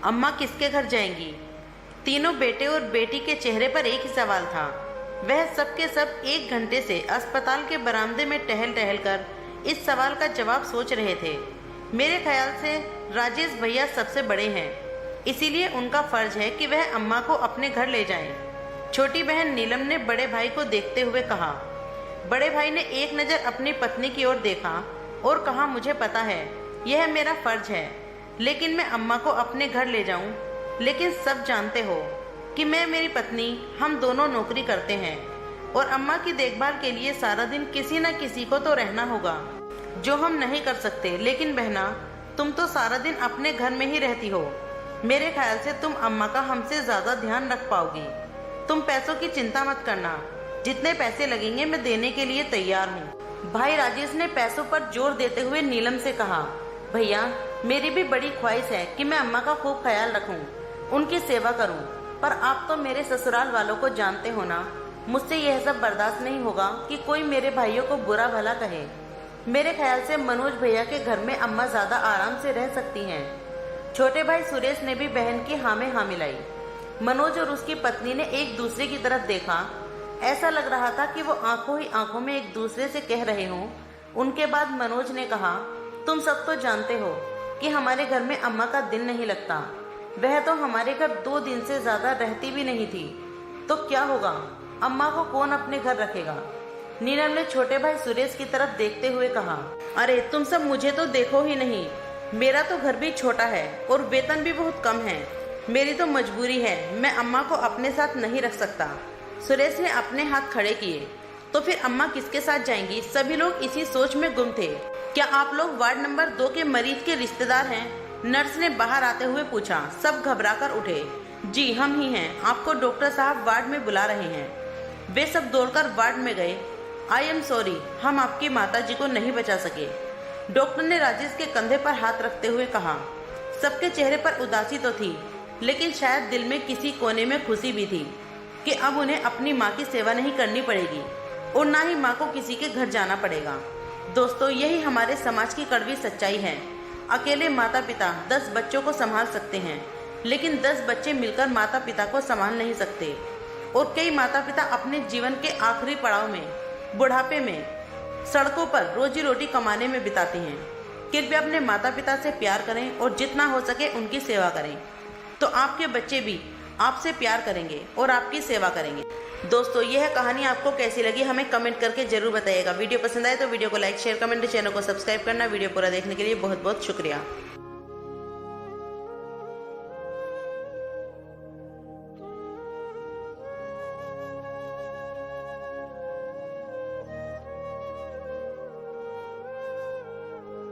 अम्मा किसके घर जाएंगी? तीनों बेटे और बेटी के चेहरे पर एक ही सवाल था। वह सब के सब 1 घंटे से अस्पताल के बरामदे में टहल टहल कर इस सवाल का जवाब सोच रहे थे। मेरे ख्याल से राजेश भैया सबसे बड़े हैं, इसीलिए उनका फर्ज है कि वह अम्मा को अपने घर ले जाएं। छोटी बहन नीलम ने बड़े भाई को देखते हुए कहा। बड़े भाई ने एक नज़र अपनी पत्नी की ओर देखा और कहा, मुझे पता है यह मेरा फर्ज है, लेकिन मैं अम्मा को अपने घर ले जाऊं। लेकिन सब जानते हो कि मैं मेरी पत्नी हम दोनों नौकरी करते हैं और अम्मा की देखभाल के लिए सारा दिन किसी न किसी को तो रहना होगा, जो हम नहीं कर सकते। लेकिन बहना, तुम तो सारा दिन अपने घर में ही रहती हो। मेरे ख्याल से तुम अम्मा का हमसे ज़्यादा ध्यान रख पाओगी। तुम पैसों की चिंता मत करना, जितने पैसे लगेंगे मैं देने के लिए तैयार हूँ। भाई राजेश ने पैसों पर जोर देते हुए नीलम से कहा, भैया मेरी भी बड़ी ख्वाहिश है कि मैं अम्मा का खूब ख्याल रखूं, उनकी सेवा करूं, पर आप तो मेरे ससुराल वालों को जानते हो ना, मुझसे यह सब बर्दाश्त नहीं होगा कि कोई मेरे भाइयों को बुरा भला कहे। मेरे ख्याल से मनोज भैया के घर में अम्मा ज़्यादा आराम से रह सकती हैं। छोटे भाई सुरेश ने भी बहन की हाँ में हाँ मिलाई। मनोज और उसकी पत्नी ने एक दूसरे की तरफ देखा। ऐसा लग रहा था कि वो आंखों ही आंखों में एक दूसरे से कह रहे हों। उनके बाद मनोज ने कहा, तुम सब तो जानते हो कि हमारे घर में अम्मा का दिल नहीं लगता। वह तो हमारे घर 2 दिन से ज़्यादा रहती भी नहीं थी, तो क्या होगा? अम्मा को कौन अपने घर रखेगा? नीलम ने छोटे भाई सुरेश की तरफ देखते हुए कहा, अरे तुम सब मुझे तो देखो ही नहीं, मेरा तो घर भी छोटा है और वेतन भी बहुत कम है। मेरी तो मजबूरी है, मैं अम्मा को अपने साथ नहीं रख सकता। सुरेश ने अपने हाथ खड़े किए। तो फिर अम्मा किसके साथ जाएंगी? सभी लोग इसी सोच में गुम थे। क्या आप लोग वार्ड नंबर 2 के मरीज के रिश्तेदार हैं? नर्स ने बाहर आते हुए पूछा। सब घबराकर उठे। जी हम ही हैं, आपको डॉक्टर साहब वार्ड में बुला रहे हैं। वे सब दौड़कर वार्ड में गए। आई एम सॉरी, हम आपकी माताजी को नहीं बचा सके, डॉक्टर ने राजेश के कंधे पर हाथ रखते हुए कहा। सबके चेहरे पर उदासी तो थी, लेकिन शायद दिल में किसी कोने में खुशी भी थी कि अब उन्हें अपनी माँ की सेवा नहीं करनी पड़ेगी और ना ही माँ को किसी के घर जाना पड़ेगा। दोस्तों, यही हमारे समाज की कड़वी सच्चाई है। अकेले माता पिता 10 बच्चों को संभाल सकते हैं, लेकिन 10 बच्चे मिलकर माता पिता को संभाल नहीं सकते। और कई माता पिता अपने जीवन के आखिरी पड़ाव में, बुढ़ापे में, सड़कों पर रोजी रोटी कमाने में बिताते हैं। कृपया अपने माता पिता से प्यार करें और जितना हो सके उनकी सेवा करें, तो आपके बच्चे भी आपसे प्यार करेंगे और आपकी सेवा करेंगे। दोस्तों, यह कहानी आपको कैसी लगी हमें कमेंट करके जरूर बताइएगा। वीडियो पसंद आए तो वीडियो को लाइक, शेयर, कमेंट, चैनल को सब्सक्राइब करना। वीडियो पूरा देखने के लिए बहुत बहुत शुक्रिया।